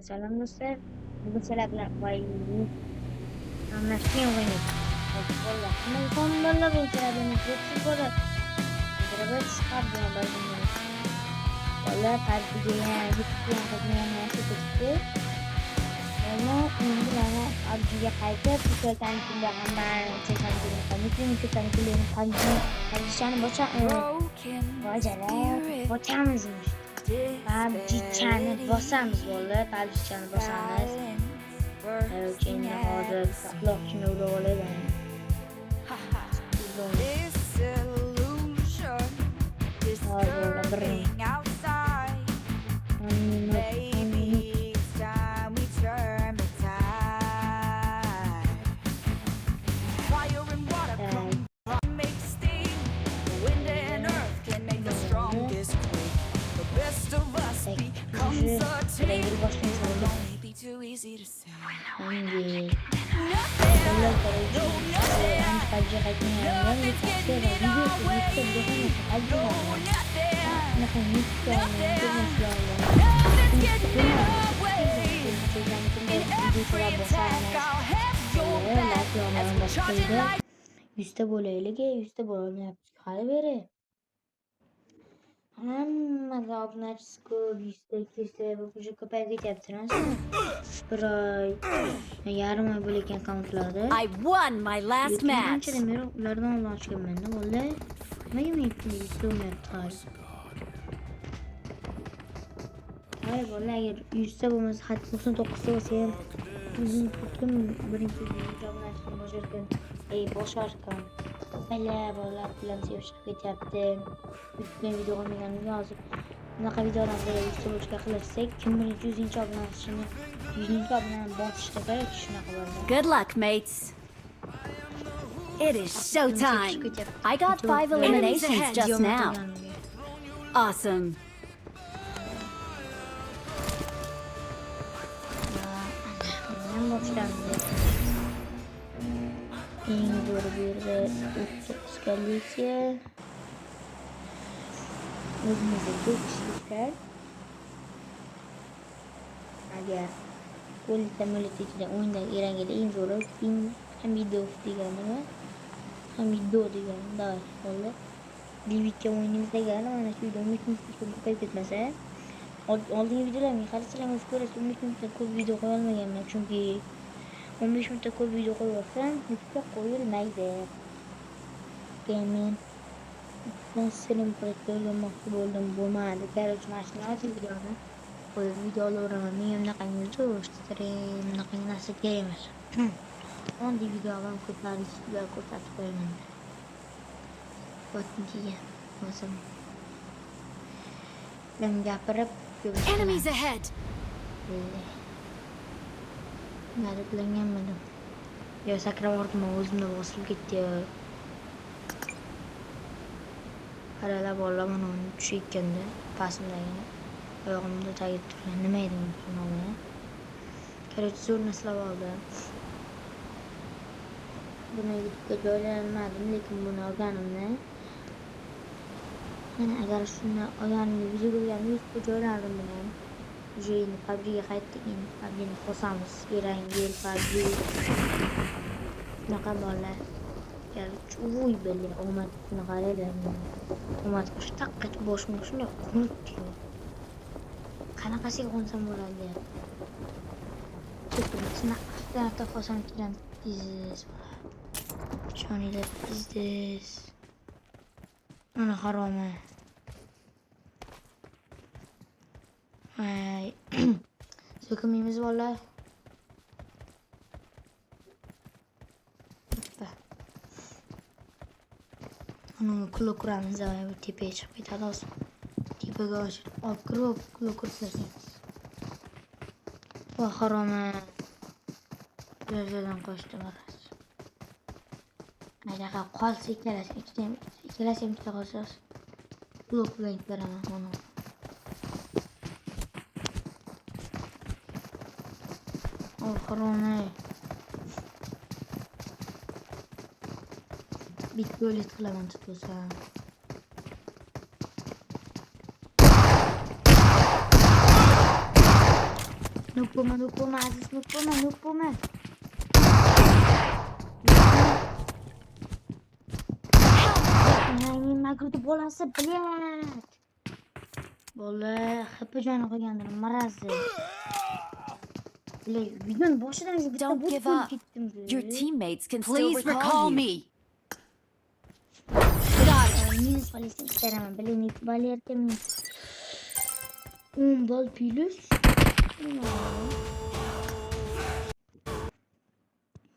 Selam dostlar. Bugün sizlerle birlikte anlaşmayı oynayacağız. Valla. Ama sonlarla bir şeyler yoksa böyle beraber çıkardım haberimi. Valla partiye gittim kadınlarla çıktı. Ama İngilizce abiye kayıt tutarken şimdi hemen çekenlerin kanıtlayın kanıtlayın boşa boşamızmış. PUBG channel bosamiz bo'ldi. PUBG channel bosamiz. Keyin hozir saqloqchini urib olaman. Hozir birinchi. Rengli başlayız oldu. Hangi? Bunlar karayıcı. Hangi kalacak hakkını yapıyorum. Yetişse de videosu yetişse de hani kalacak yapıyorum. Bakın yetişse de nasıl yapıyorum. Yüzde böyleyle yüzde böyle yaptık. Hadi beri. Hamma obunachi ko'p 100 bu уже ko'payib ketyapti. Bir oy yarim oy bo'layotgan akkauntlarda I won my last match. Anchadan beri ulardan olib ochganman-da. Vallahi nimaga men yutmayapti. Hay vallahi agar 100 ta bo'lmasa 99 ta bo'lsa ham bizning butun birinchi obunachilar boshqargan boshqargan bolalar bilan sevishib ketyapti. Bütün video olmaganini yozib bunaqa videolarga ishtirok qilsak kim birinchi 100 obunachini 100 obunani bosishda kerak shunaqa bo'ladi. Good luck, mates. It is showtime. I got 5 eliminations just now. Awesome. Eng zo'r bir 39 galisiya. O'zimizga ko'p ishlar. Agar qo'lda ichida o'yindagi erangida eng zo'ri ham video degani ham video degani davay bo'ldi. Divika o'yinimiz degani mana shu video 13 minutga ko'payib ketmasa, oldingi videolarga qarasalaringiz ko'rasiz 13 minutda ko'p video qo'ya olmaganman chunki 15 minutda ko'p video qo'yaversam video qo'yilmaydi. Ben senin programmakta bo'ldim bo'lmadi. Короче, mana shuni hozir videoni qo'yib videolarimni men bunaqangizni o'shtiring, bunaqa narsa kerak emas. Endi videolarni ko'rsatib qo'yaman. Botnikiga bo'lsam. Ben gapirib Enemies ahead. Nari bilanganmidim. Yo sakrab o'rdim o'zimda bosilib ketdi. Qarala bola mana tushayotganda pastimdagini oyog'imda tagib turgan nima edi buni? Короче, zo'r naslab oldim. Buni YouTube'ga joylayolmadim, lekin buni olganimni mana agar shuni olganimni video ko'rganimda YouTube'ga joylardim buni. Endi PUBG'ga qaytdik, endi PUBG'ni bosamiz. Erangel PUBG. Bunaqa bolalar. Uy böyle omad qaraylar. Omad qush taqqach boshimga shunday qo'nibdi. Qanaqasiga qo'nsam bo'ladi? Chekini after qolsam kerak biznes. Chonida biznes. Mana haroma. Ay. So'kimimiz vallahi. Onu kulak kurağımız da var. Tepeye çıkıp bir olsun. Tepeye karşı. Akırıp kulak kurtaracağız. Bak harama. Gözlerden koştum arası. Acaba kalsa ikilesim de kalacağız. Kulak kulak veremem onu. Oh harama. Bit böyle tıklaman tutuyorsa. Noob bo'lma, Aziz, noob bo'lma. Men magrudi bolasi, блядь. Bola, hapa joni qolgandir, marazi. Videoni boshidan Don't give up. Your teammates can still Please recall recall you. me. Minus polisi isteraman, bilin balerken bol plus.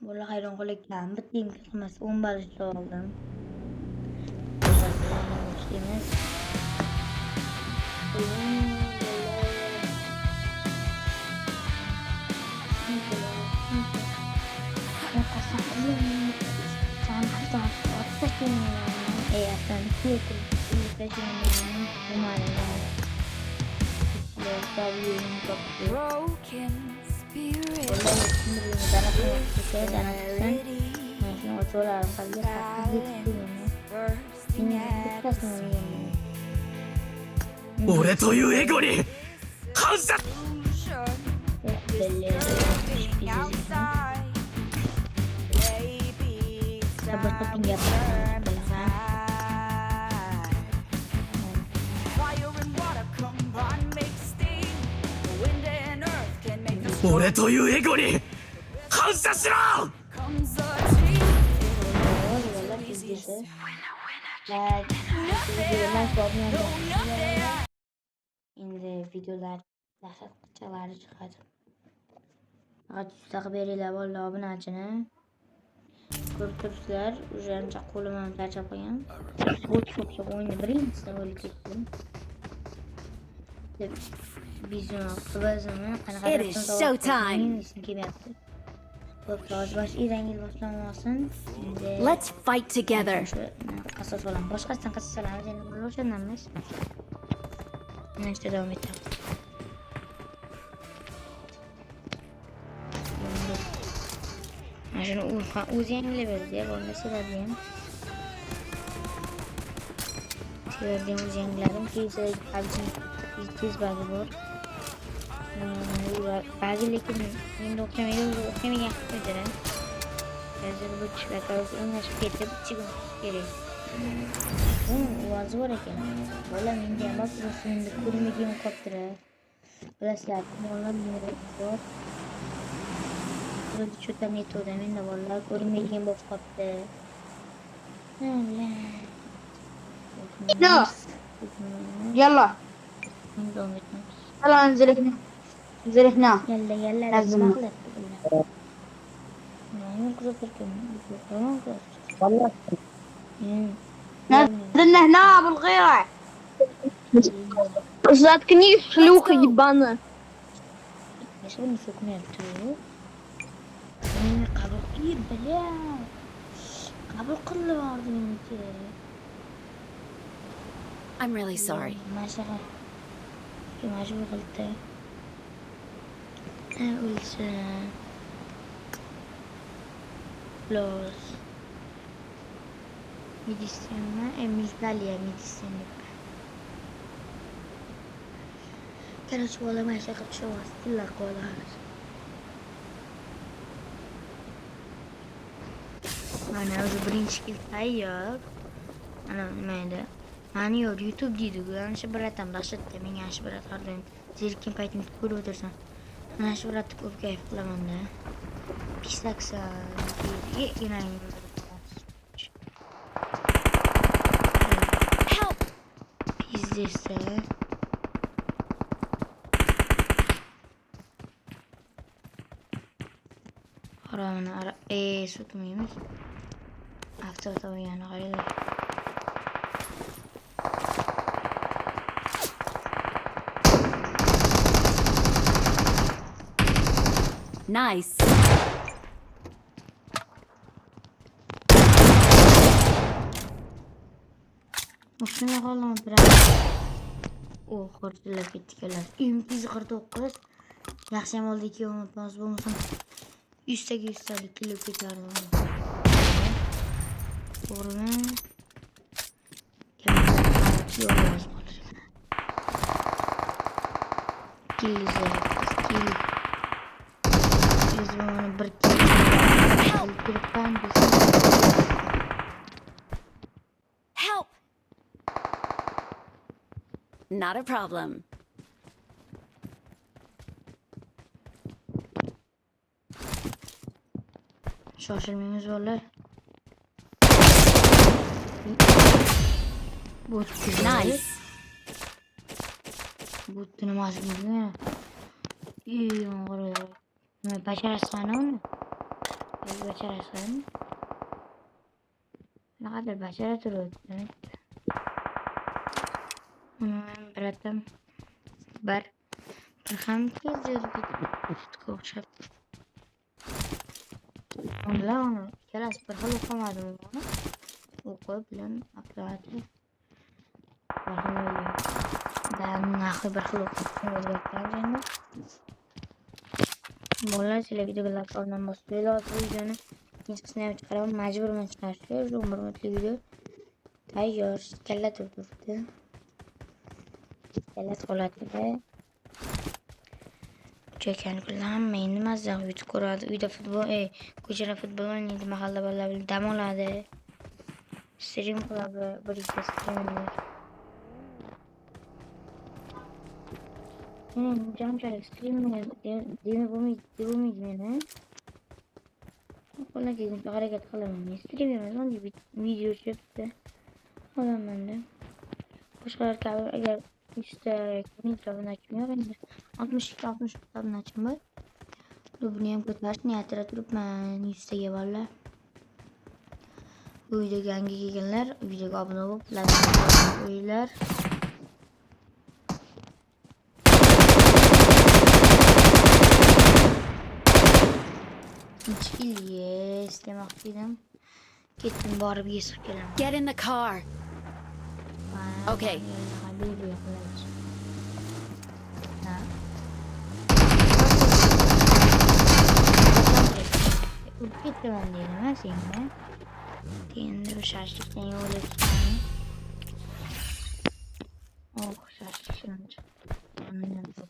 Bola hayron qolayotgan, bitta qilmas 10 bal oldim. Başlayayım. Broken spirit. First 俺というエゴに反射。 俺というエゴに反射しろ。 Endi videolar daqiqachalari chiqadi. Faqat ustaga beringlar bolalar obunachini. Ko'rib turibsizlar, уже ancha qo'lim ham charchab qolgan. O'tib o'yinni birinchisidan o'lib ketdim. Bizon qilazmi? It is showtime. Let's fight together. Qasas olam. Boshqasidan qasas olamiz. Endi o'shandanmiz. Mana shu davom etamiz. Mana shuni o'zi yangilayverdi, bo'lmasa sevadigan. Sevadigan o'zi yangiladim. Keyin tez bagi bor. Bagi lekin endi o'xshamagan qilib hozir bu chiqaqas o'ynashib ketib chiqib kerak. Ovozi bor ekan. Bola menga ham bak, endi ko'rmagan qolibdi. Bilasizlar, bolalar menga bor. Burada cho'tan yetuvdi, menda bolalar ko'rmagan bo'lib qolibdi. No. Yalla. Davom etamiz. Yalla زرقنا. Yalla لازم. Nima kuzatırken? والله. نزلنا هنا بالغيرة. Заткнись, шлюха ебаная. Я сегодня сукнется. Qabul qil, bala. Qabul qilib I'm really sorry. Mashaqa. Majbur qildi. O'lsin. Los. Medicina e migdalia medicina. Короче, вала Маша как что вас стила кола. Ana o'zi birinchi kelsa yo'q. Ana nima edi? Mani yo'q, YouTube deydi. Ana shu biratam dahshatda menga shu birat qarang. Zerikkan paytimda ko'rib o'tirsan. Ana shu biratni ko'p kayf qilaman-da. Pislaksa, yuragim. Help! Pizdesa. Haramına ara. Sokmayayım. Hafta yani hayırlı. Nice. Şuna kalan biraz. Kurtulab ketdilar. Imtiz 49. Yaxshi ham oldi 2 unutmas bo'lmasam 100 kilo ketardi. To'g'rimi? Skill. biz onu bir gruptan Help! Not a problem. şaşırmayınız valla. Bu Nice. Bu namaz gibi. İyi olur. Ne başarırsan onu? Başarırsan. Ne kadar başarır evet. Biratam. Bar. Ham kızır gittik okşap. Onu kelas bir hal okumadım onu. Oku bilen akıratı. Bahane ben nakı bir hal okumadım. Mola sizle videolar falan başlıyor. Bu videonun ikinci kısmına çıkaralım. Mecburen çıkartıyoruz. Umarım mutlu video. Tayyor. Kelle durdu. Kelle solatı. Çeken kullanmayın. Mazda video kuradı. Uyda futbol. Koçera futbol oynaydı. Mahalla balla dam oladı. Stream kuladı. Birlikte stream ediyor. Canım çarık stream ediyor. Bu muydu ne? Kolla dedim hareket kalamam. Stream yemez. Onun gibi video çekti. O zaman ben de. Başkalar kabul eğer işte mikrofonu açmıyor. Ben de 62 tabını açmıyor. Bunu kurtarış niyetine durup ben isteye valla. Bu videoya hangi gelgenler videoya abone olup like atmayı hiç ilgiye istemekteydim. Gittim bu arabayı sıkıyorum. Get in the car. Okay. Bitirmem diyelim ha seninle. Diğerinde bir şaşlıktan yol efsane. Oh şaşlık şimdi. Anladım.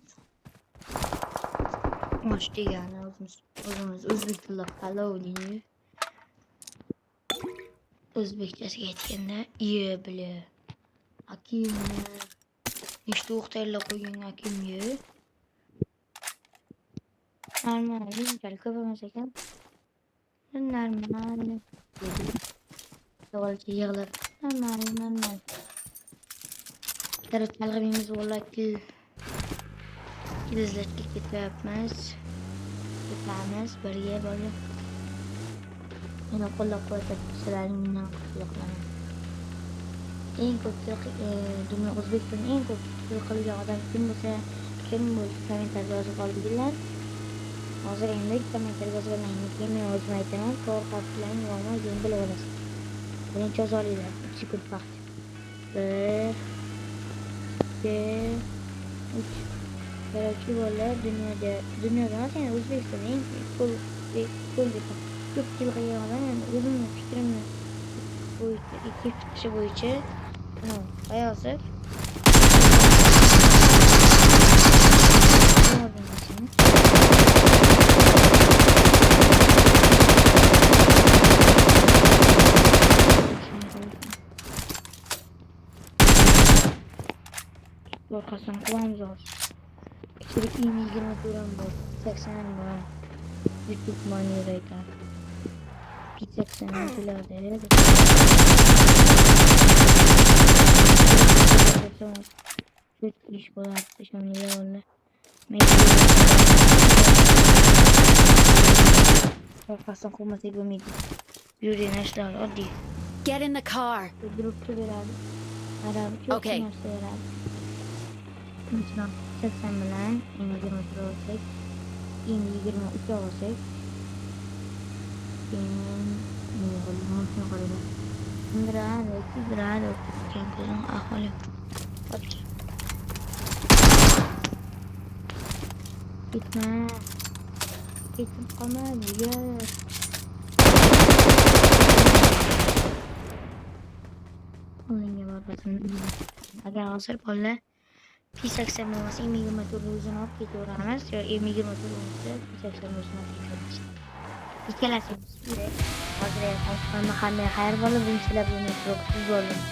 Hoş değil yani uzunuz Özbek dili kala oluyor. Özbekçesi geçkende iyi bile. Akim işte uhtayla koyun akim ye. Normal güzel kafamızdayken normal doğal yağlar normal tarot kalbimiz vallahi ki izlettik yapmaz yapmaz bariye böyle yine kolla kuvvet selalimden kulaklarım en kötü dünya Özbekistan'ın en kötü kalacak adam kim bu komentar yazabilirler. Hazır elimde komentar yazabilirler. Yemin olmayacağım. Doğru kartlarını yorma yöndel olasın. Bunu çözüyorlar. Çıkıp bak. 1 2 3 Belki böyle dünyada sen Özbekistan'ın en cool bir çok yıl yalan yani uzun fikrimle bu iki kişi bu içi bayağı zor. Korkasan kulağım zor. Küçük iyi bilgime duran bu. 80 var. YouTube maniyereydi. 80 bile Çok iş kolay atmışım milyonla. Korkasan kurması gibi yürüyen eşler hadi. Get in the car. Grupçu bir abi. Araba çok Okay. nasıl herhalde. Mesela 80 bilen 20 olacak. 23 olacak. Grado kuzun aholi. Gitme. Gitip kalma diyor. Olayın babasının. Agar hazır böyle P80 bo'lmasa M24 o'zini olib ketaveramiz yo M24 bo'lmasa P80 o'zini olib ketaveramiz. Ikkalasi hozir ham qanday xayr bo'lib, sizlar bilan bo'ldim.